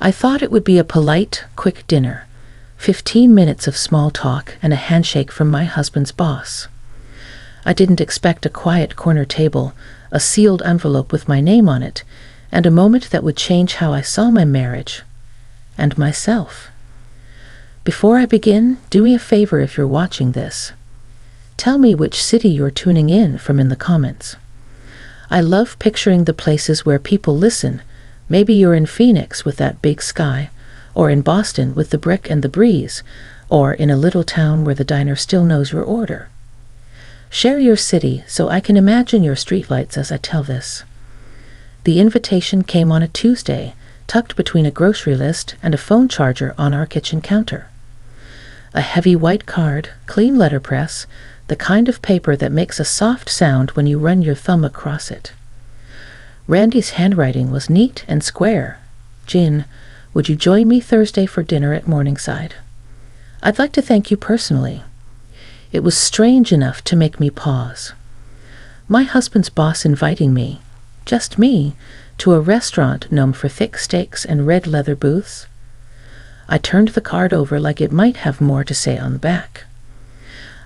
I thought it would be a polite, quick dinner, 15 minutes of small talk and a handshake from my husband's boss. I didn't expect a quiet corner table, a sealed envelope with my name on it, and a moment that would change how I saw my marriage and myself. Before I begin, do me a favor if you're watching this. Tell me which city you're tuning in from in the comments. I love picturing the places where people listen. Maybe you're in Phoenix with that big sky, or in Boston with the brick and the breeze, or in a little town where the diner still knows your order. Share your city so I can imagine your streetlights as I tell this. The invitation came on a Tuesday, tucked between a grocery list and a phone charger on our kitchen counter. A heavy white card, clean letterpress, the kind of paper that makes a soft sound when you run your thumb across it. Randy's handwriting was neat and square. Jin, would you join me Thursday for dinner at Morningside? I'd like to thank you personally. It was strange enough to make me pause. My husband's boss inviting me, just me, to a restaurant known for thick steaks and red leather booths. I turned the card over like it might have more to say on the back.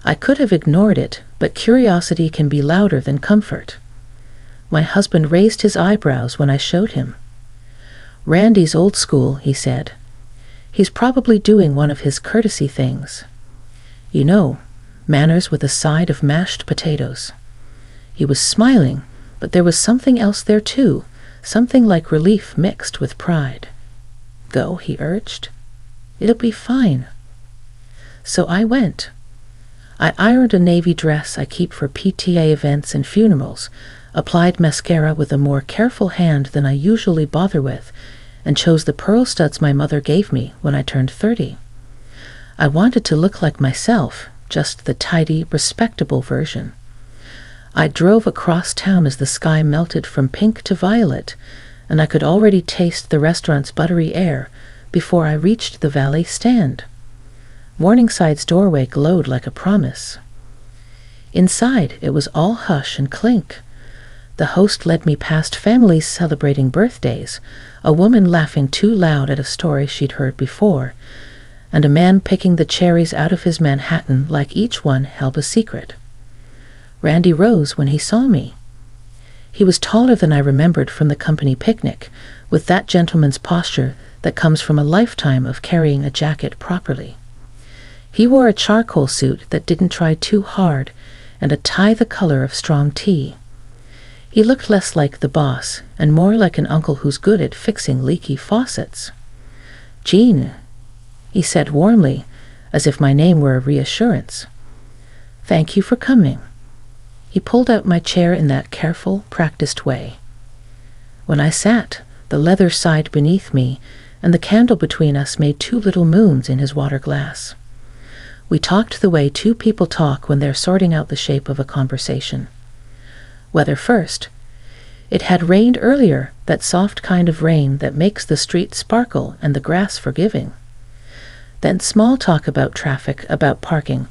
I could have ignored it, but curiosity can be louder than comfort. My husband raised his eyebrows when I showed him. Randy's old school, he said. He's probably doing one of his courtesy things. You know, manners with a side of mashed potatoes. He was smiling, but there was something else there too, something like relief mixed with pride. Go, he urged. It'll be fine. So I went. I ironed a navy dress I keep for PTA events and funerals, applied mascara with a more careful hand than I usually bother with, and chose the pearl studs my mother gave me when I turned 30. I wanted to look like myself, just the tidy, respectable version. I drove across town as the sky melted from pink to violet, and I could already taste the restaurant's buttery air before I reached the valet stand. Morningside's doorway glowed like a promise. Inside, it was all hush and clink. The host led me past families celebrating birthdays, a woman laughing too loud at a story she'd heard before, and a man picking the cherries out of his Manhattan like each one held a secret. Randy rose when he saw me. He was taller than I remembered from the company picnic, with that gentleman's posture that comes from a lifetime of carrying a jacket properly. He wore a charcoal suit that didn't try too hard, and a tie the color of strong tea. He looked less like the boss, and more like an uncle who's good at fixing leaky faucets. Jean, he said warmly, as if my name were a reassurance. Thank you for coming. He pulled out my chair in that careful, practiced way. When I sat, the leather sighed beneath me, and the candle between us made two little moons in his water glass. We talked the way two people talk when they're sorting out the shape of a conversation. Weather first. It had rained earlier, that soft kind of rain that makes the street sparkle and the grass forgiving. Then small talk about traffic, about parking,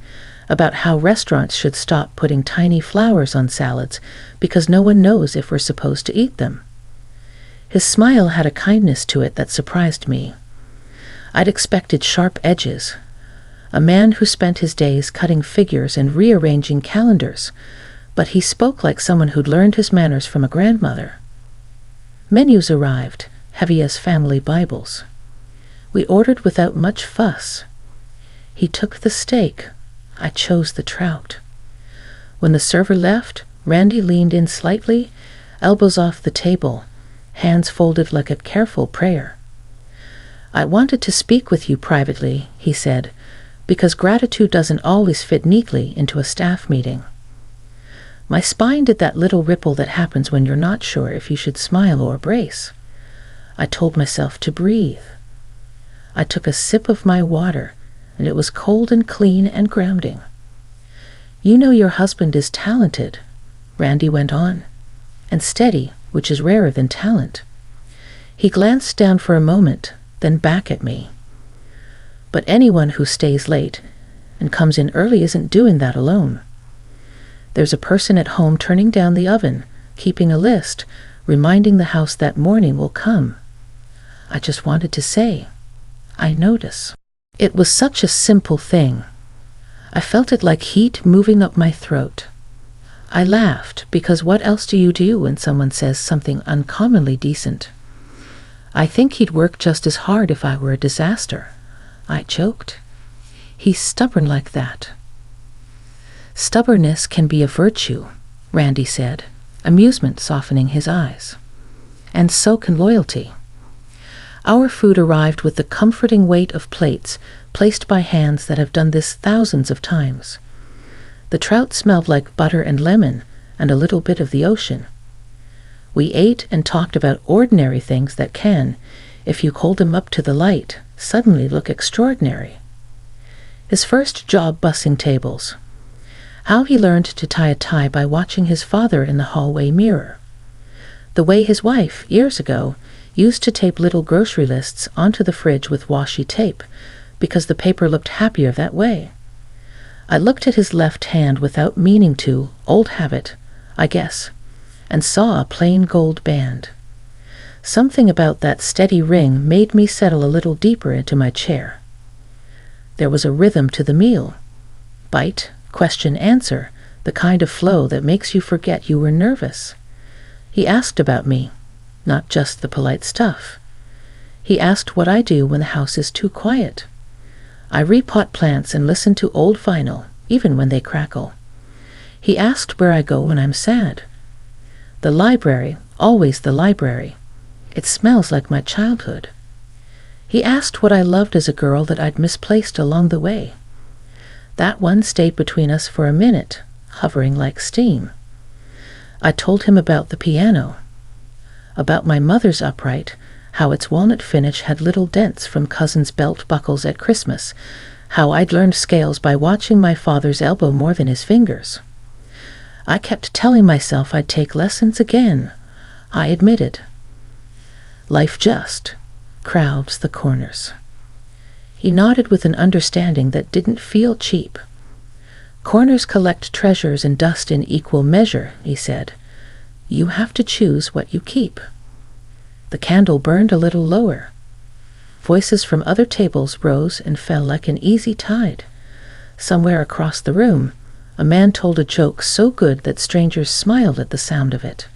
about how restaurants should stop putting tiny flowers on salads because no one knows if we're supposed to eat them. His smile had a kindness to it that surprised me. I'd expected sharp edges. A man who spent his days cutting figures and rearranging calendars, but he spoke like someone who'd learned his manners from a grandmother. Menus arrived, heavy as family Bibles. We ordered without much fuss. He took the steak. I chose the trout. When the server left, Randy leaned in slightly, elbows off the table, hands folded like a careful prayer. I wanted to speak with you privately, he said, because gratitude doesn't always fit neatly into a staff meeting. My spine did that little ripple that happens when you're not sure if you should smile or brace. I told myself to breathe. I took a sip of my water, and it was cold and clean and grounding. You know your husband is talented, Randy went on, and steady, which is rarer than talent. He glanced down for a moment, then back at me. But anyone who stays late and comes in early isn't doing that alone. There's a person at home turning down the oven, keeping a list, reminding the house that morning will come. I just wanted to say, I notice. It was such a simple thing. I felt it like heat moving up my throat. I laughed, because what else do you do when someone says something uncommonly decent? I think he'd work just as hard if I were a disaster. I joked. He's stubborn like that. Stubbornness can be a virtue, Randy said, amusement softening his eyes. And so can loyalty. Our food arrived with the comforting weight of plates placed by hands that have done this thousands of times. The trout smelled like butter and lemon and a little bit of the ocean. We ate and talked about ordinary things that can, if you hold them up to the light, suddenly look extraordinary. His first job bussing tables. How he learned to tie a tie by watching his father in the hallway mirror. The way his wife, years ago, used to tape little grocery lists onto the fridge with washi tape, because the paper looked happier that way. I looked at his left hand without meaning to, old habit, I guess, and saw a plain gold band. Something about that steady ring made me settle a little deeper into my chair. There was a rhythm to the meal. Bite, question, answer, the kind of flow that makes you forget you were nervous. He asked about me, not just the polite stuff. He asked what I do when the house is too quiet. I repot plants and listen to old vinyl, even when they crackle. He asked where I go when I'm sad. The library, always the library. It smells like my childhood. He asked what I loved as a girl that I'd misplaced along the way. That one stayed between us for a minute, hovering like steam. I told him about the piano, about my mother's upright, how its walnut finish had little dents from cousins' belt buckles at Christmas, how I'd learned scales by watching my father's elbow more than his fingers. I kept telling myself I'd take lessons again, I admitted. Life just crowds the corners. He nodded with an understanding that didn't feel cheap. Corners collect treasures and dust in equal measure, he said. You have to choose what you keep. The candle burned a little lower. Voices from other tables rose and fell like an easy tide. Somewhere across the room, a man told a joke so good that strangers smiled at the sound of it.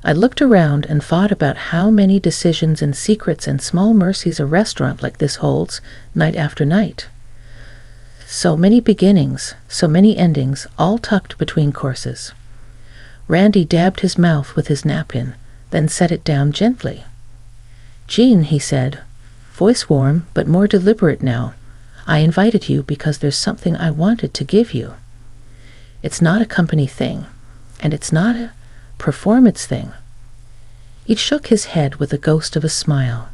I looked around and thought about how many decisions and secrets and small mercies a restaurant like this holds, night after night. So many beginnings, so many endings, all tucked between courses. Randy dabbed his mouth with his napkin, then set it down gently. Jean, he said, voice warm but more deliberate now, I invited you because there's something I wanted to give you. It's not a company thing, and it's not a performance thing. He shook his head with the ghost of a smile.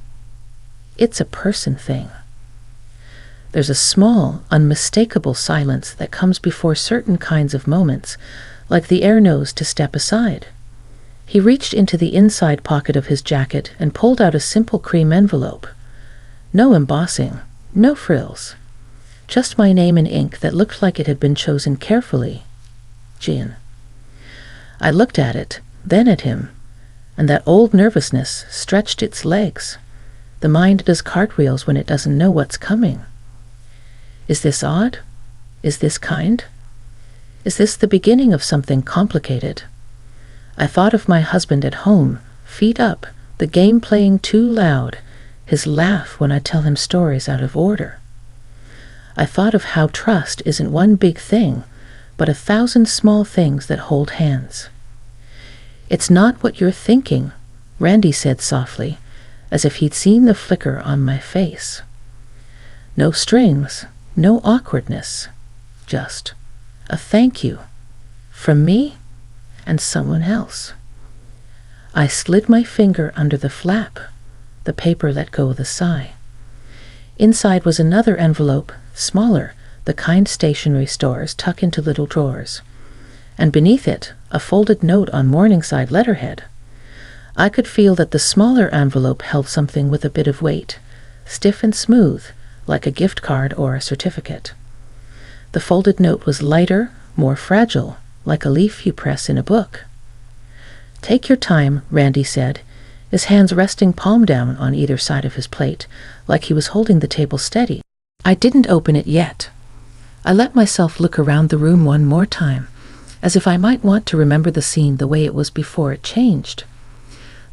It's a person thing. There's a small, unmistakable silence that comes before certain kinds of moments, like the air knows to step aside. He reached into the inside pocket of his jacket and pulled out a simple cream envelope. No embossing, no frills. Just my name in ink that looked like it had been chosen carefully. Jean. I looked at it, then at him, and that old nervousness stretched its legs. The mind does cartwheels when it doesn't know what's coming. Is this odd? Is this kind? Is this the beginning of something complicated? I thought of my husband at home, feet up, the game playing too loud, his laugh when I tell him stories out of order. I thought of how trust isn't one big thing, but 1,000 small things that hold hands. It's not what you're thinking, Randy said softly, as if he'd seen the flicker on my face. No strings, no awkwardness, just a thank you, from me and someone else. I slid my finger under the flap. The paper let go with a sigh. Inside was another envelope, smaller, the kind stationery stores tuck into little drawers, and beneath it a folded note on Morningside letterhead. I could feel that the smaller envelope held something with a bit of weight, stiff and smooth, like a gift card or a certificate. The folded note was lighter, more fragile, like a leaf you press in a book. Take your time, Randy said. his hands resting palm down on either side of his plate, like he was holding the table steady. I didn't open it yet. I let myself look around the room one more time, as if I might want to remember the scene the way it was before it changed.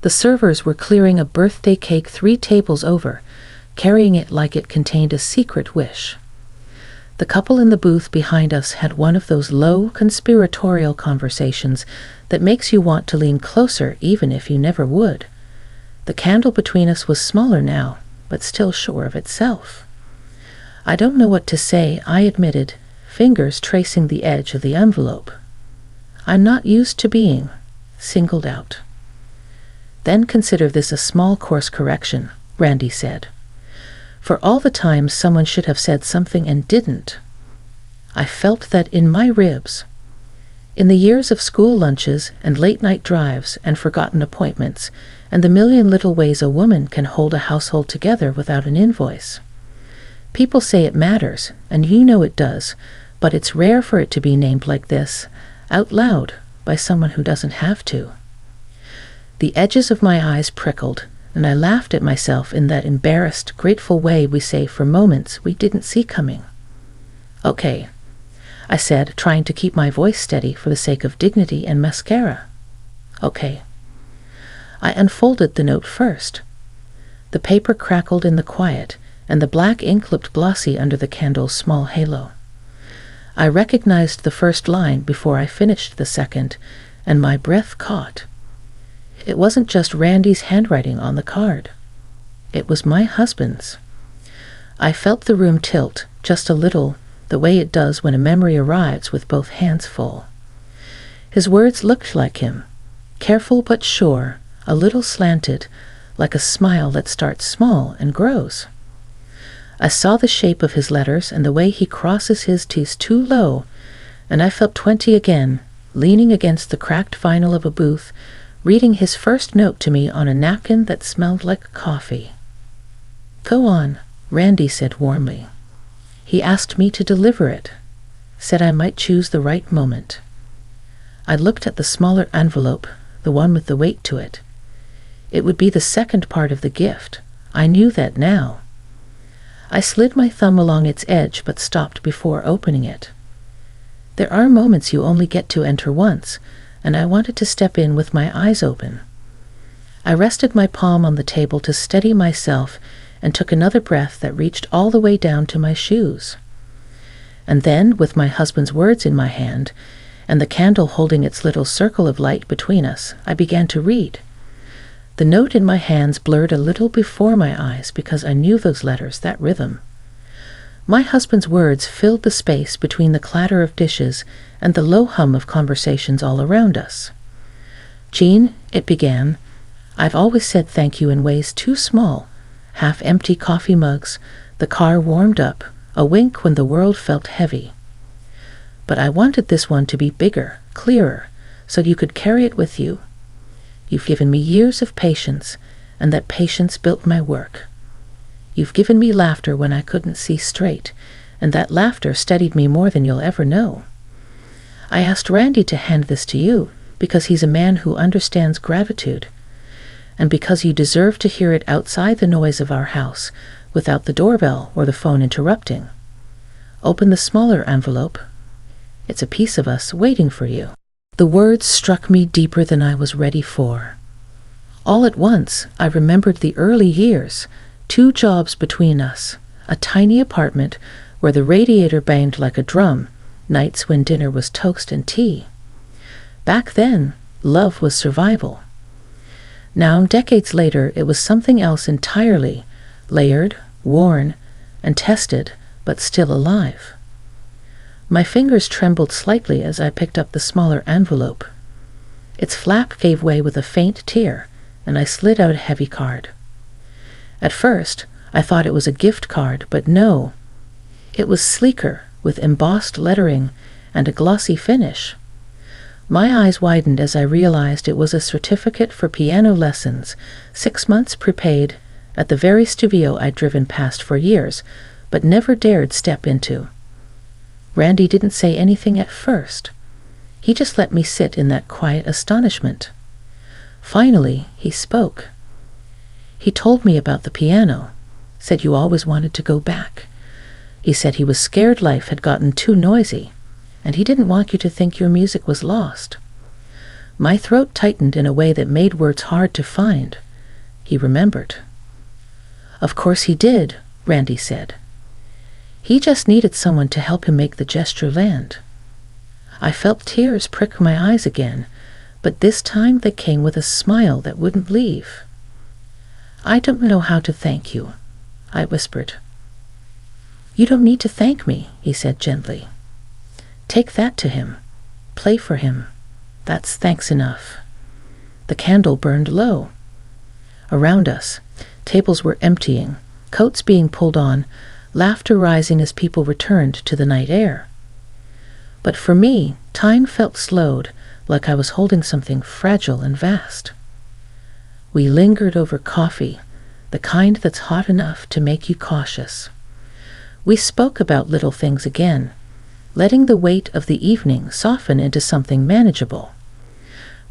The servers were clearing a birthday cake 3 tables over, carrying it like it contained a secret wish. The couple in the booth behind us had one of those low, conspiratorial conversations that makes you want to lean closer even if you never would. The candle between us was smaller now, but still sure of itself. "I don't know what to say," I admitted, fingers tracing the edge of the envelope. "I'm not used to being singled out." "Then consider this a small course correction," Randy said. "For all the times someone should have said something and didn't." I felt that in my ribs. In the years of school lunches and late-night drives and forgotten appointments, and the million little ways a woman can hold a household together without an invoice. People say it matters, and you know it does, but it's rare for it to be named like this, out loud, by someone who doesn't have to. The edges of my eyes prickled, and I laughed at myself in that embarrassed, grateful way we say for moments we didn't see coming. "Okay," I said, trying to keep my voice steady for the sake of dignity and mascara. "Okay." I unfolded the note first. The paper crackled in the quiet, and the black ink looked glossy under the candle's small halo. I recognized the first line before I finished the second, and my breath caught. It wasn't just Randy's handwriting on the card. It was my husband's. I felt the room tilt, just a little, the way it does when a memory arrives with both hands full. His words looked like him, careful but sure, a little slanted, like a smile that starts small and grows. I saw the shape of his letters and the way he crosses his T's too low, and I felt 20 again, leaning against the cracked vinyl of a booth, reading his first note to me on a napkin that smelled like coffee. "Go on," Randy said warmly. He asked me to deliver it, said I might choose the right moment. I looked at the smaller envelope, the one with the weight to it. It would be the second part of the gift. I knew that now. I slid my thumb along its edge but stopped before opening it. There are moments you only get to enter once, and I wanted to step in with my eyes open. I rested my palm on the table to steady myself and took another breath that reached all the way down to my shoes. And then, with my husband's words in my hand, and the candle holding its little circle of light between us, I began to read. The note in my hands blurred a little before my eyes because I knew those letters, that rhythm. My husband's words filled the space between the clatter of dishes and the low hum of conversations all around us. "Jean," it began, "I've always said thank you in ways too small. Half-empty coffee mugs, the car warmed up, a wink when the world felt heavy. But I wanted this one to be bigger, clearer, so you could carry it with you. You've given me years of patience, and that patience built my work. You've given me laughter when I couldn't see straight, and that laughter steadied me more than you'll ever know. I asked Randy to hand this to you because he's a man who understands gratitude, and because you deserve to hear it outside the noise of our house, without the doorbell or the phone interrupting. Open the smaller envelope. It's a piece of us waiting for you." The words struck me deeper than I was ready for. All at once, I remembered the early years, 2 jobs between us, a tiny apartment where the radiator banged like a drum, nights when dinner was toast and tea. Back then, love was survival. Now, decades later, it was something else entirely, layered, worn, and tested, but still alive. My fingers trembled slightly as I picked up the smaller envelope. Its flap gave way with a faint tear, and I slid out a heavy card. At first, I thought it was a gift card, but no. It was sleeker, with embossed lettering and a glossy finish. My eyes widened as I realized it was a certificate for piano lessons, 6 months prepaid, at the very studio I'd driven past for years, but never dared step into. Randy didn't say anything at first. He just let me sit in that quiet astonishment. Finally, he spoke, He told me about the piano, said you always wanted to go back. He said he was scared life had gotten too noisy, and he didn't want you to think your music was lost. My throat tightened in a way that made words hard to find. He remembered. Of course he did, Randy said. He just needed someone to help him make the gesture land. I felt tears prick my eyes again, but this time they came with a smile that wouldn't leave. I don't know how to thank you, I whispered. You don't need to thank me, he said gently. Take that to him. Play for him. That's thanks enough. The candle burned low. Around us, tables were emptying, coats being pulled on, laughter rising as people returned to the night air. But for me, time felt slowed, like I was holding something fragile and vast. We lingered over coffee, the kind that's hot enough to make you cautious. We spoke about little things again, letting the weight of the evening soften into something manageable.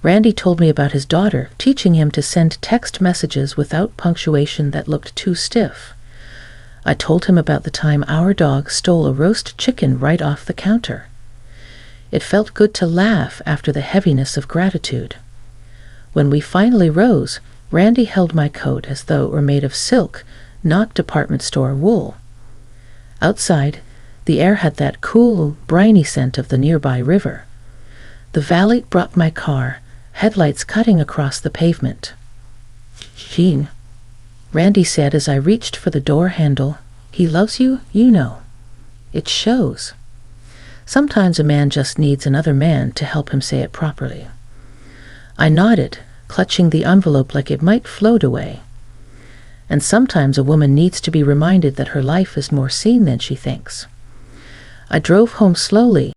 Randy told me about his daughter, teaching him to send text messages without punctuation that looked too stiff. I told him about the time our dog stole a roast chicken right off the counter. It felt good to laugh after the heaviness of gratitude. When we finally rose, Randy held my coat as though it were made of silk, not department store wool. Outside, the air had that cool, briny scent of the nearby river. The valet brought my car, headlights cutting across the pavement. Jean, Randy said as I reached for the door handle, he loves you, you know. It shows. Sometimes a man just needs another man to help him say it properly. I nodded, clutching the envelope like it might float away. And sometimes a woman needs to be reminded that her life is more seen than she thinks. I drove home slowly,